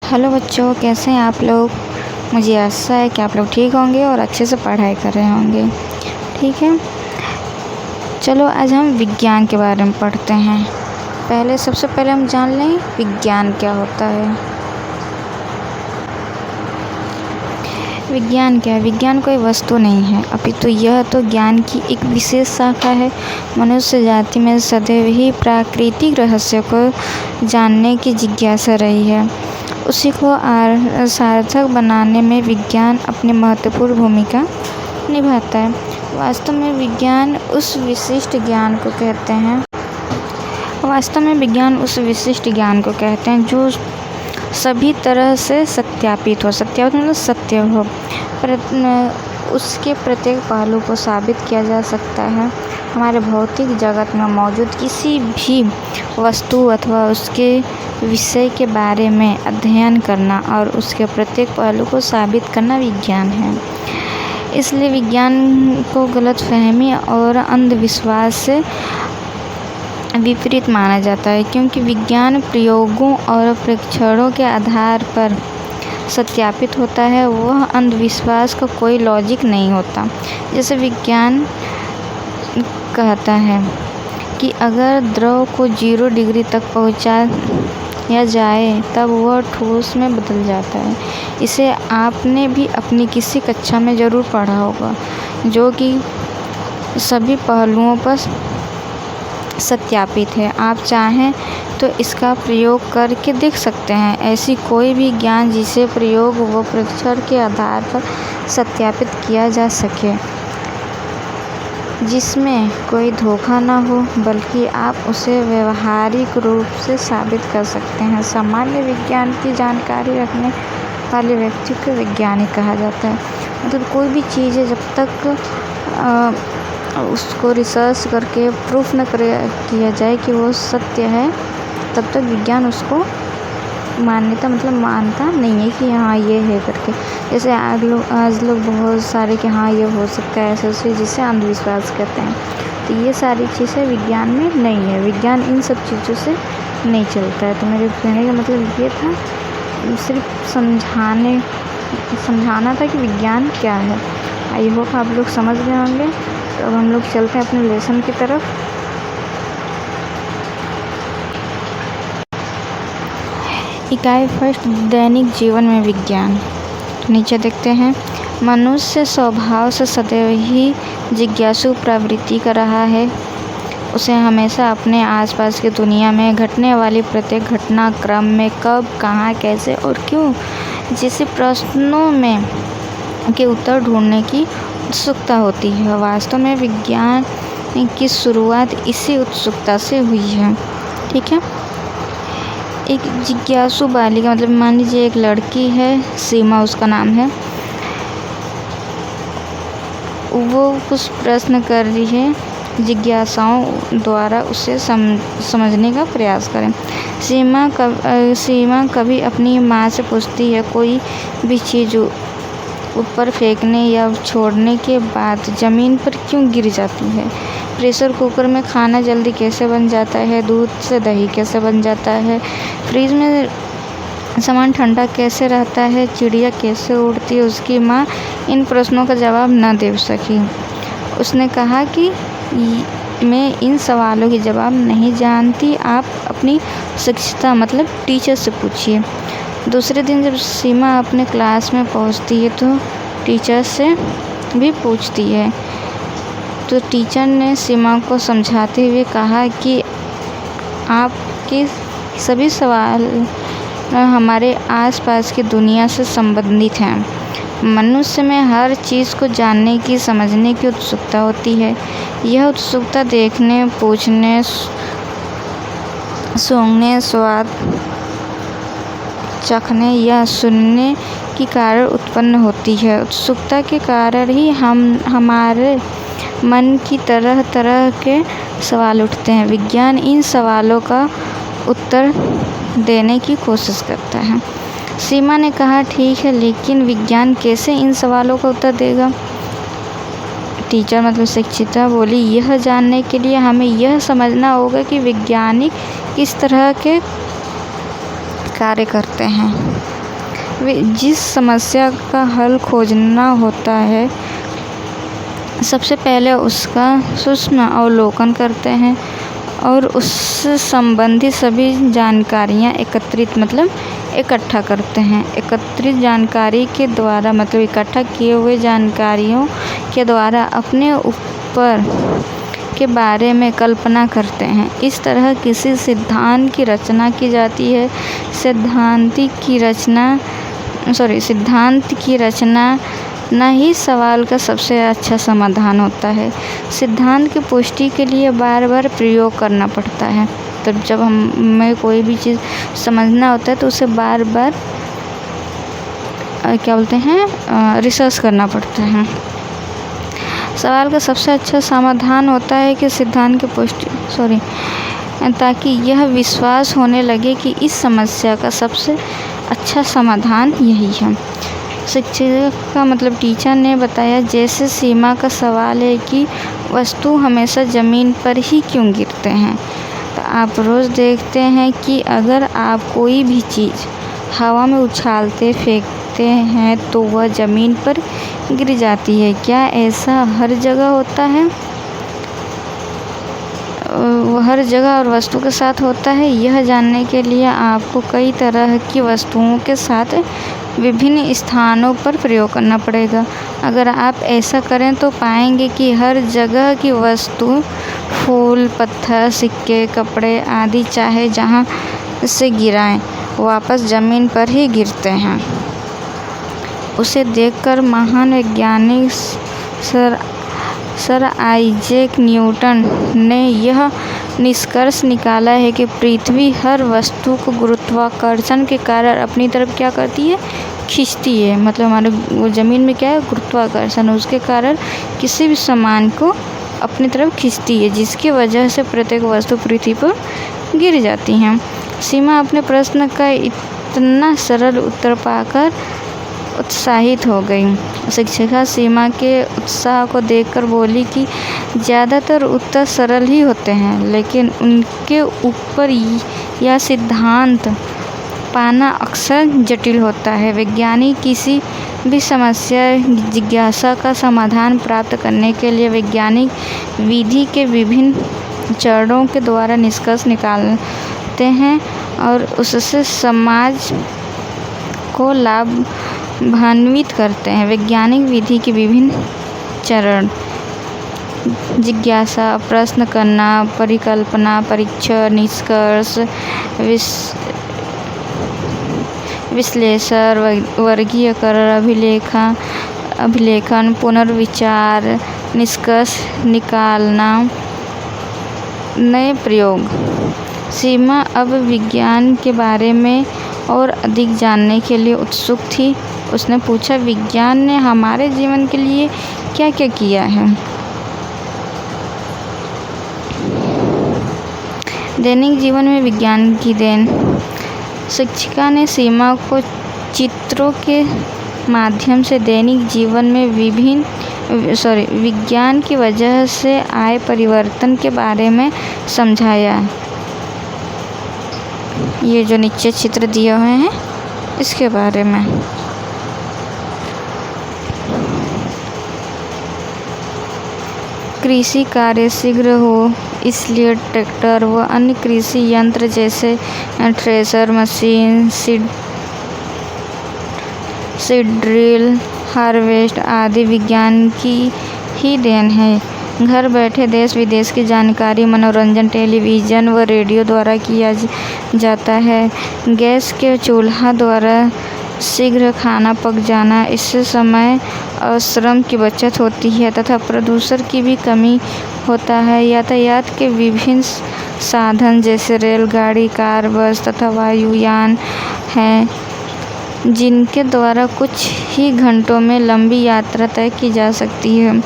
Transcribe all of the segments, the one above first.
Hello बच्चों, कैसे हैं आप लोग। मुझे आशा है कि आप लोग ठीक होंगे और अच्छे से पढ़ाई कर रहे होंगे। ठीक है, चलो आज हम विज्ञान के बारे में पढ़ते हैं। सबसे पहले हम जान लें विज्ञान क्या होता है। विज्ञान क्या है? विज्ञान कोई वस्तु नहीं है, अपितु यह तो ज्ञान की एक विशेष शाखा है। मनुष्य जाति में सदैव ही प्राकृतिक रहस्य को जानने की जिज्ञासा रही है। उसी को सार्थक बनाने में विज्ञान अपनी महत्वपूर्ण भूमिका निभाता है। वास्तव में विज्ञान उस विशिष्ट ज्ञान को कहते हैं जो सभी तरह से सत्यापित मतलब सत्य हो, उसके प्रत्येक पहलू को साबित किया जा सकता है। हमारे भौतिक जगत में मौजूद किसी भी वस्तु अथवा उसके विषय के बारे में अध्ययन करना और उसके प्रत्येक पहलू को साबित करना विज्ञान है। इसलिए विज्ञान को गलतफहमी और अंधविश्वास से विपरीत माना जाता है, क्योंकि विज्ञान प्रयोगों और परीक्षणों के आधार पर सत्यापित होता है। वह अंधविश्वास का कोई लॉजिक नहीं होता। जैसे विज्ञान कहता है कि अगर द्रव को 0 डिग्री तक पहुंचाया जाए तब वह ठोस में बदल जाता है। इसे आपने भी अपनी किसी कक्षा में ज़रूर पढ़ा होगा, जो कि सभी पहलुओं पर सत्यापित है। आप चाहें तो इसका प्रयोग करके देख सकते हैं। ऐसी कोई भी ज्ञान जिसे प्रयोग व परीक्षण के आधार पर सत्यापित किया जा सके, जिसमें कोई धोखा न हो, बल्कि आप उसे व्यवहारिक रूप से साबित कर सकते हैं। सामान्य विज्ञान की जानकारी रखने वाले व्यक्ति को वैज्ञानिक कहा जाता है। मतलब कोई भी चीज़ है, जब तक उसको रिसर्च करके प्रूफ न किया जाए कि वो सत्य है, तब तक विज्ञान उसको मान्यता मानता नहीं है कि हाँ ये है करके। जैसे आज लोग बहुत सारे कि हाँ ये हो सकता है ऐसे, जिसे अंधविश्वास कहते हैं। तो ये सारी चीज़ें विज्ञान में नहीं है। विज्ञान इन सब चीज़ों से नहीं चलता है। तो मेरे कहने का मतलब ये था, सिर्फ समझाना था कि विज्ञान क्या है। आई होप आप लोग समझ गए होंगे। तो अब हम लोग चलते हैं अपने लेसन की तरफ। इकाई फर्स्ट, दैनिक जीवन में विज्ञान। नीचे देखते हैं, मनुष्य स्वभाव से सदैव ही जिज्ञासु प्रवृत्ति का रहा है। उसे हमेशा अपने आसपास की दुनिया में घटने वाली प्रत्येक घटनाक्रम में कब, कहाँ, कैसे और क्यों जैसे प्रश्नों में के उत्तर ढूंढने की उत्सुकता होती है। वास्तव में विज्ञान की शुरुआत इसी उत्सुकता से हुई है। ठीक है, एक जिज्ञासु बालिका, मान लीजिए एक लड़की है, सीमा उसका नाम है। वो कुछ प्रश्न कर रही है, जिज्ञासाओं द्वारा उसे समझने का प्रयास करें। सीमा कभी अपनी माँ से पूछती है, कोई भी चीज़ ऊपर फेंकने या छोड़ने के बाद ज़मीन पर क्यों गिर जाती है? प्रेशर कुकर में खाना जल्दी कैसे बन जाता है? दूध से दही कैसे बन जाता है? फ्रिज में सामान ठंडा कैसे रहता है? चिड़िया कैसे उड़ती है? उसकी माँ इन प्रश्नों का जवाब न दे सकी। उसने कहा कि मैं इन सवालों के जवाब नहीं जानती, आप अपनी शिक्षिका टीचर से पूछिए। दूसरे दिन जब सीमा अपने क्लास में पहुंचती है तो टीचर से भी पूछती है। तो टीचर ने सीमा को समझाते हुए कहा कि आपके सभी सवाल हमारे आसपास की दुनिया से संबंधित हैं। मनुष्य में हर चीज़ को जानने की, समझने की उत्सुकता होती है। यह उत्सुकता देखने, पूछने, सूंघने, स्वाद चखने या सुनने के कारण उत्पन्न होती है। उत्सुकता के कारण ही हमारे मन की तरह तरह के सवाल उठते हैं। विज्ञान इन सवालों का उत्तर देने की कोशिश करता है। सीमा ने कहा, ठीक है, लेकिन विज्ञान कैसे इन सवालों का उत्तर देगा? टीचर शिक्षिका बोली, यह जानने के लिए हमें यह समझना होगा कि वैज्ञानिक किस तरह के कार्य करते हैं। जिस समस्या का हल खोजना होता है सबसे पहले उसका सूक्ष्म अवलोकन करते हैं और उससे संबंधित सभी जानकारियाँ इकट्ठा करते हैं। एकत्रित जानकारी के द्वारा इकट्ठा किए हुए जानकारियों के द्वारा अपने ऊपर के बारे में कल्पना करते हैं। इस तरह किसी सिद्धांत की रचना की जाती है। सिद्धांत की रचना न ही सवाल का सबसे अच्छा समाधान होता है, सिद्धांत की पुष्टि के लिए बार बार प्रयोग करना पड़ता है। तो जब हमें कोई भी चीज़ समझना होता है तो उसे बार बार रिसर्च करना पड़ता है। सवाल का सबसे अच्छा समाधान होता है कि सिद्धांत की पुष्टि ताकि यह विश्वास होने लगे कि इस समस्या का सबसे अच्छा समाधान यही है। शिक्षक का टीचर ने बताया, जैसे सीमा का सवाल है कि वस्तु हमेशा ज़मीन पर ही क्यों गिरते हैं। तो आप रोज़ देखते हैं कि अगर आप कोई भी चीज़ हवा में उछालते फेंकते हैं तो वह ज़मीन पर गिर जाती है। क्या ऐसा हर जगह होता है? हर जगह और वस्तु के साथ होता है। यह जानने के लिए आपको कई तरह की वस्तुओं के साथ विभिन्न स्थानों पर प्रयोग करना पड़ेगा। अगर आप ऐसा करें तो पाएंगे कि हर जगह की वस्तु, फूल, पत्थर, सिक्के, कपड़े आदि चाहे जहाँ से गिराएं वापस ज़मीन पर ही गिरते हैं। उसे देखकर महान वैज्ञानिक सर आइजैक न्यूटन ने यह निष्कर्ष निकाला है कि पृथ्वी हर वस्तु को गुरुत्वाकर्षण के कारण अपनी तरफ क्या करती है? खींचती है। हमारे ज़मीन में क्या है? गुरुत्वाकर्षण, उसके कारण किसी भी सामान को अपनी तरफ खींचती है, जिसकी वजह से प्रत्येक वस्तु पृथ्वी पर गिर जाती हैं। सीमा अपने प्रश्न का इतना सरल उत्तर पाकर उत्साहित हो गई। शिक्षिका सीमा के उत्साह को देखकर बोली कि ज़्यादातर उत्तर सरल ही होते हैं, लेकिन उनके ऊपर यह सिद्धांत पाना अक्सर जटिल होता है। वैज्ञानिक किसी भी समस्या जिज्ञासा का समाधान प्राप्त करने के लिए वैज्ञानिक विधि के विभिन्न चरणों के द्वारा निष्कर्ष निकालते हैं और उससे समाज को लाभान्वित करते हैं। वैज्ञानिक विधि के विभिन्न चरण: जिज्ञासा, प्रश्न करना, परिकल्पना, परीक्षण, निष्कर्ष, विश्लेषण, वर्गीकरण, अभिलेखन, पुनर्विचार, निष्कर्ष निकालना, नए प्रयोग। सीमा अब विज्ञान के बारे में और अधिक जानने के लिए उत्सुक थी। उसने पूछा, विज्ञान ने हमारे जीवन के लिए क्या क्या किया है? दैनिक जीवन में विज्ञान की देन। शिक्षिका ने सीमा को चित्रों के माध्यम से दैनिक जीवन में विज्ञान की वजह से आए परिवर्तन के बारे में समझाया। ये जो नीचे चित्र दिए हुए हैं इसके बारे में। कृषि कार्य शीघ्र हो इसलिए ट्रैक्टर व अन्य कृषि यंत्र जैसे thresher machine, seed drill, harvest आदि विज्ञान की ही देन है। घर बैठे देश विदेश की जानकारी मनोरंजन टेलीविज़न व रेडियो द्वारा किया जाता है। गैस के चूल्हा द्वारा शीघ्र खाना पक जाना, इससे समय और श्रम की बचत होती है तथा प्रदूषण की भी कमी होता है। यातायात के विभिन्न साधन जैसे रेलगाड़ी, कार, बस तथा वायुयान हैं, जिनके द्वारा कुछ ही घंटों में लंबी यात्रा तय की जा सकती है।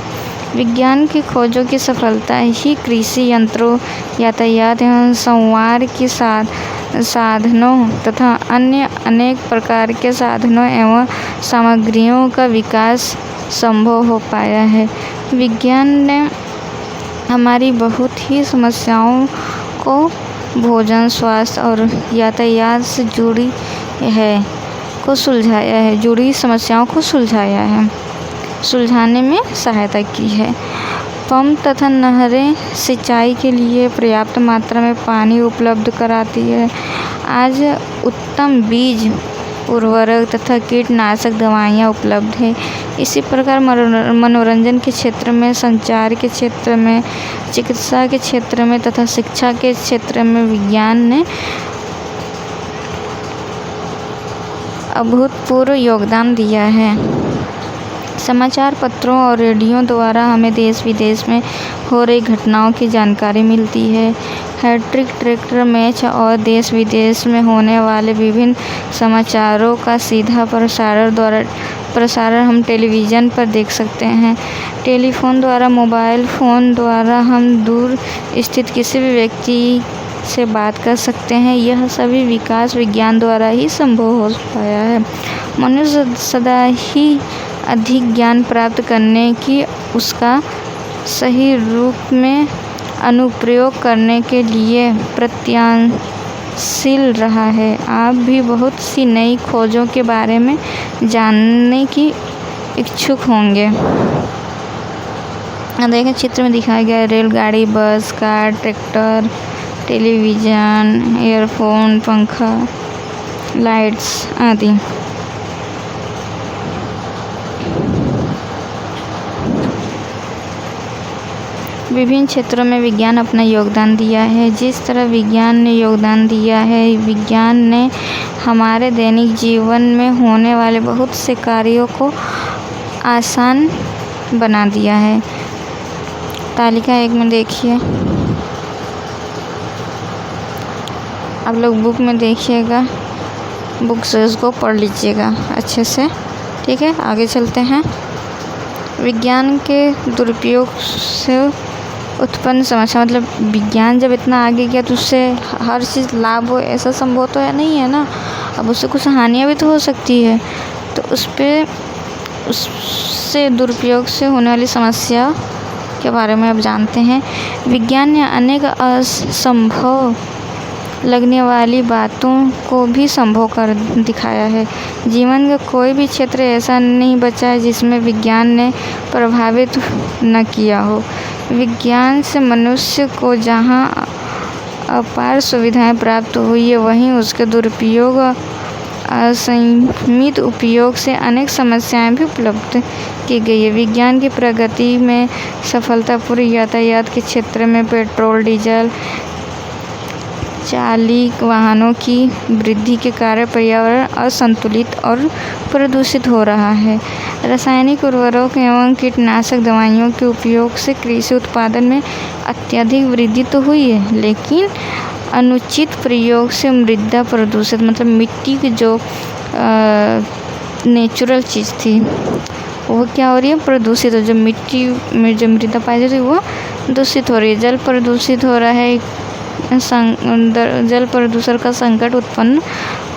विज्ञान की खोजों की सफलता ही कृषि यंत्रों, यातायात एवं संचार की साधनों तथा अन्य अनेक प्रकार के साधनों एवं सामग्रियों का विकास संभव हो पाया है। विज्ञान ने हमारी बहुत ही समस्याओं को भोजन, स्वास्थ्य और यातायात से जुड़ी है को सुलझाया है, जुड़ी समस्याओं को सुलझाने में सहायता की है। पंप तथा नहरें सिंचाई के लिए पर्याप्त मात्रा में पानी उपलब्ध कराती है। आज उत्तम बीज, उर्वरक तथा कीटनाशक दवाइयाँ उपलब्ध है। इसी प्रकार मनोरंजन के क्षेत्र में, संचार के क्षेत्र में, चिकित्सा के क्षेत्र में तथा शिक्षा के क्षेत्र में विज्ञान ने अभूतपूर्व योगदान दिया है। समाचार पत्रों और रेडियो द्वारा हमें देश विदेश में हो रही घटनाओं की जानकारी मिलती है। हैट्रिक, ट्रैक्टर मैच और देश विदेश में होने वाले विभिन्न समाचारों का सीधा प्रसारण हम टेलीविज़न पर देख सकते हैं। टेलीफोन द्वारा, मोबाइल फ़ोन द्वारा हम दूर स्थित किसी भी व्यक्ति से बात कर सकते हैं। यह सभी विकास विज्ञान द्वारा ही संभव हो पाया है। मनुष्य सदा ही अधिक ज्ञान प्राप्त करने की, उसका सही रूप में अनुप्रयोग करने के लिए प्रयत्नशील रहा है। आप भी बहुत सी नई खोजों के बारे में जानने की इच्छुक होंगे। देखें, चित्र में दिखाया गया है रेलगाड़ी, बस, कार, ट्रैक्टर, टेलीविज़न, ईयरफोन, पंखा, लाइट्स आदि। विभिन्न क्षेत्रों में विज्ञान अपना योगदान दिया है। जिस तरह विज्ञान ने योगदान दिया है, विज्ञान ने हमारे दैनिक जीवन में होने वाले बहुत से कार्यों को आसान बना दिया है। तालिका 1 में देखिए, आप लोग बुक में देखिएगा, बुक से उसको पढ़ लीजिएगा अच्छे से, ठीक है। आगे चलते हैं। विज्ञान के दुरुपयोग से उत्पन्न समस्या, मतलब विज्ञान जब इतना आगे गया तो उससे हर चीज़ लाभ हो ऐसा संभव तो है नहीं है ना। अब उससे कुछ हानियाँ भी तो हो सकती है। तो उससे दुरुपयोग से होने वाली समस्या के बारे में अब जानते हैं। विज्ञान ने अनेक असंभव लगने वाली बातों को भी संभव कर दिखाया है। जीवन का कोई भी क्षेत्र ऐसा नहीं बचा है जिसमें विज्ञान ने प्रभावित न किया हो। विज्ञान से मनुष्य को जहाँ अपार सुविधाएं प्राप्त हुई है, वहीं उसके दुरुपयोग, असीमित उपयोग से अनेक समस्याएं भी उपलब्ध की गई है। विज्ञान की प्रगति में सफलतापूर्वक यातायात के क्षेत्र में पेट्रोल, डीजल चालित वाहनों की वृद्धि के कारण पर्यावरण असंतुलित और प्रदूषित हो रहा है। रासायनिक उर्वरक एवं कीटनाशक दवाइयों के उपयोग से कृषि उत्पादन में अत्यधिक वृद्धि तो हुई है, लेकिन अनुचित प्रयोग से मृदा प्रदूषित, मतलब मिट्टी की जो नेचुरल चीज़ थी वो क्या हो रही है, प्रदूषित हो। जो मिट्टी में जो मृदा पाई जाती है वो दूषित हो रही है। जल प्रदूषित हो रहा है, जल प्रदूषण का संकट उत्पन्न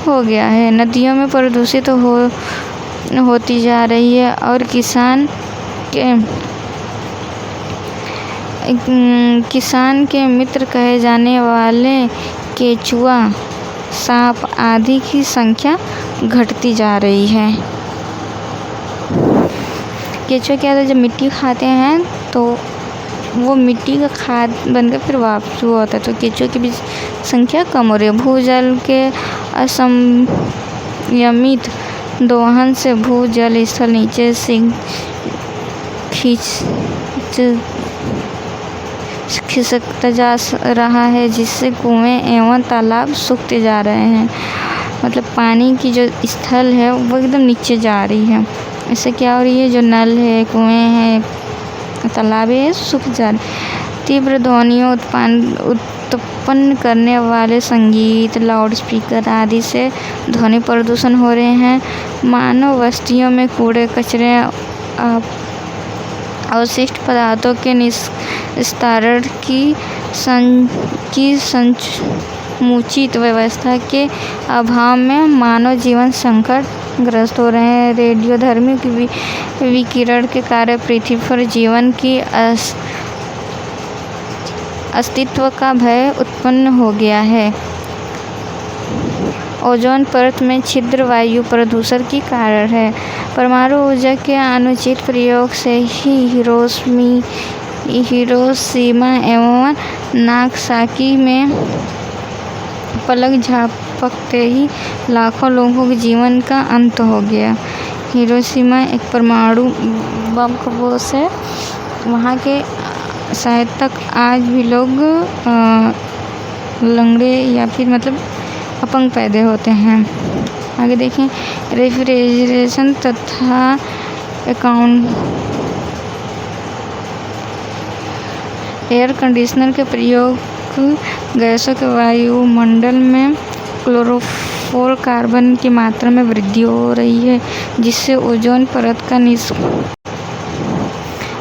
हो गया है। नदियों में प्रदूषित होती जा रही है और किसान के मित्र कहे जाने वाले केंचुआ, सांप आदि की संख्या घटती जा रही है। केंचुआ क्या है, जब मिट्टी खाते हैं तो वो मिट्टी का खाद बनकर फिर वापस हुआ होता है, तो केंचुआ की भी संख्या कम हो रही है। भूजल के असंयमित दोहन से भूजल स्थल नीचे से खिसकता जा रहा है, जिससे कुएं एवं तालाब सूखते जा रहे हैं। मतलब पानी की जो स्थल है वो एकदम नीचे जा रही है। इससे क्या हो रही है, जो नल है, कुएं हैं, तालाब है, सूख जा रहे। तीव्र ध्वनियों उत्पन्न करने वाले संगीत, लाउडस्पीकर आदि से ध्वनि प्रदूषण हो रहे हैं। मानव बस्तियों में कूड़े कचरे, अवशिष्ट पदार्थों के निस्तारण की समुचित व्यवस्था के अभाव में मानव जीवन संकट ग्रस्त हो रहे हैं। रेडियोधर्मी विकिरण के कारण पृथ्वी पर जीवन की अस्तित्व का भय उत्पन्न हो गया है। ओजोन परत में छिद्र वायु प्रदूषण की कारण है। परमाणु ऊर्जा के अनुचित प्रयोग से ही हिरोशिमा एवं नागासाकी में पलक झपकते ही लाखों लोगों के जीवन का अंत हो गया। हिरोशिमा एक परमाणु बम का बोझ है। वहाँ के शायद तक आज भी लोग लंगड़े या फिर मतलब अपंग पैदा होते हैं। आगे देखें, रेफ्रिजरेशन तथा एयर कंडीशनर के प्रयोग गैसों के वायुमंडल में क्लोरोफ्लोरोकार्बन की मात्रा में वृद्धि हो रही है, जिससे ओजोन परत का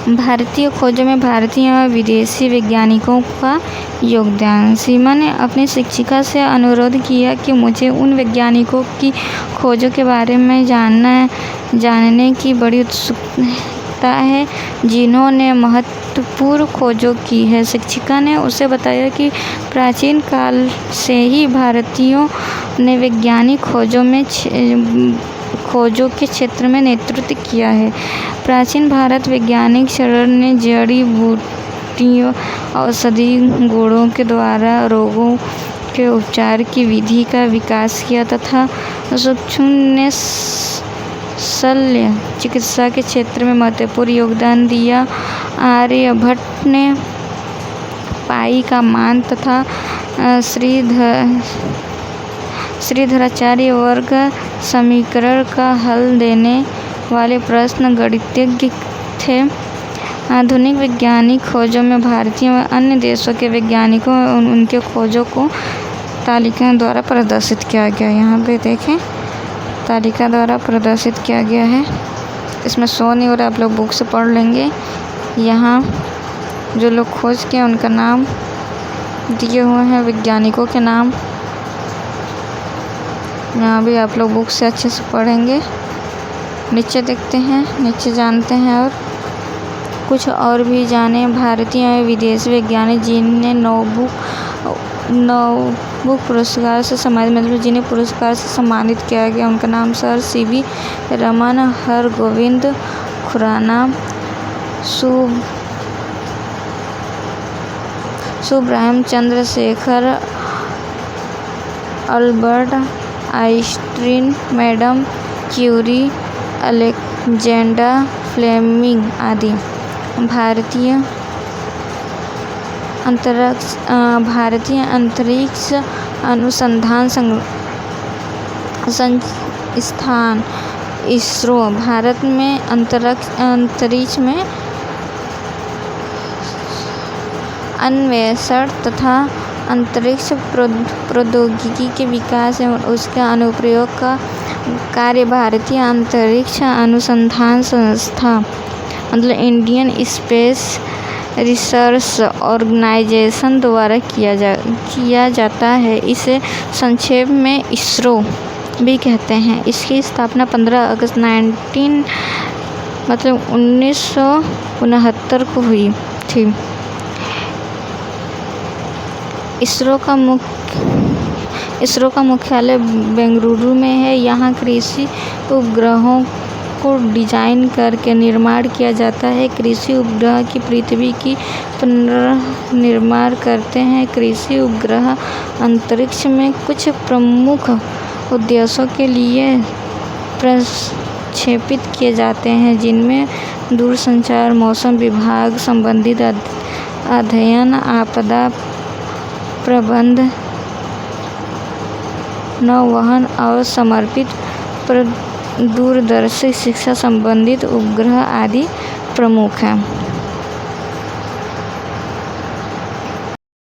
भारतीय खोजों में भारतीय व विदेशी वैज्ञानिकों का योगदान। सीमा ने अपनी शिक्षिका से अनुरोध किया कि मुझे उन वैज्ञानिकों की खोजों के बारे में जानने की बड़ी उत्सुकता है जिन्होंने महत्वपूर्ण खोजों की है। शिक्षिका ने उसे बताया कि प्राचीन काल से ही भारतीयों ने वैज्ञानिक खोजों के क्षेत्र में नेतृत्व किया है। प्राचीन भारत वैज्ञानिक शरण ने जड़ी बूटियों औषधि गुणों के द्वारा रोगों के उपचार की विधि का विकास किया तथा सूक्ष्म ने शल्य चिकित्सा के क्षेत्र में महत्वपूर्ण योगदान दिया। आर्यभट्ट ने पाई का मान तथा श्रीधराचार्य वर्ग समीकरण का हल देने वाले प्रश्न गणितज्ञ थे। आधुनिक वैज्ञानिक खोजों में भारतीय व अन्य देशों के वैज्ञानिकों और उनके खोजों को तालिका द्वारा प्रदर्शित किया गया। यहाँ पे देखें, तालिका द्वारा प्रदर्शित किया गया है। इसमें शो नहीं हो रहा, आप लोग बुक से पढ़ लेंगे। यहाँ जो लोग खोज किए उनका नाम दिए हुए हैं, वैज्ञानिकों के नाम। यहाँ भी आप लोग बुक से अच्छे से पढ़ेंगे। नीचे देखते हैं, नीचे जानते हैं और कुछ और भी जाने। भारतीय और विदेशी वैज्ञानिक जिन्हें नोबेल पुरस्कार से जिन्हें पुरस्कार से सम्मानित किया गया, उनका नाम sir C V Raman, Hargobind Khorana, Subrahmanyan Chandrasekhar, Albert Einstein, madam Curie, Alexander Fleming आदि। भारतीय अंतरिक्ष अनुसंधान संस्थान इसरो भारत में अंतरिक्ष में अन्वेषण तथा अंतरिक्ष प्रौद्योगिकी के विकास एवं उसके अनुप्रयोग का कार्य भारतीय अंतरिक्ष अनुसंधान संस्था मतलब इंडियन स्पेस रिसर्च ऑर्गेनाइजेशन द्वारा किया जाता है। इसे संक्षेप में इसरो भी कहते हैं। इसकी स्थापना 15 अगस्त 1969 को हुई थी। इसरो का मुख्यालय बेंगलुरु में है। यहाँ कृषि उपग्रहों को डिजाइन करके निर्माण किया जाता है। कृषि उपग्रह की पृथ्वी की पुनर्निर्माण करते हैं। कृषि उपग्रह अंतरिक्ष में कुछ प्रमुख उद्देश्यों के लिए प्रक्षेपित किए जाते हैं, जिनमें दूरसंचार, मौसम विभाग संबंधित अध्ययन, आपदा प्रबंधन, नौवहन और समर्पित दूरदर्शी शिक्षा संबंधित उपग्रह आदि प्रमुख हैं।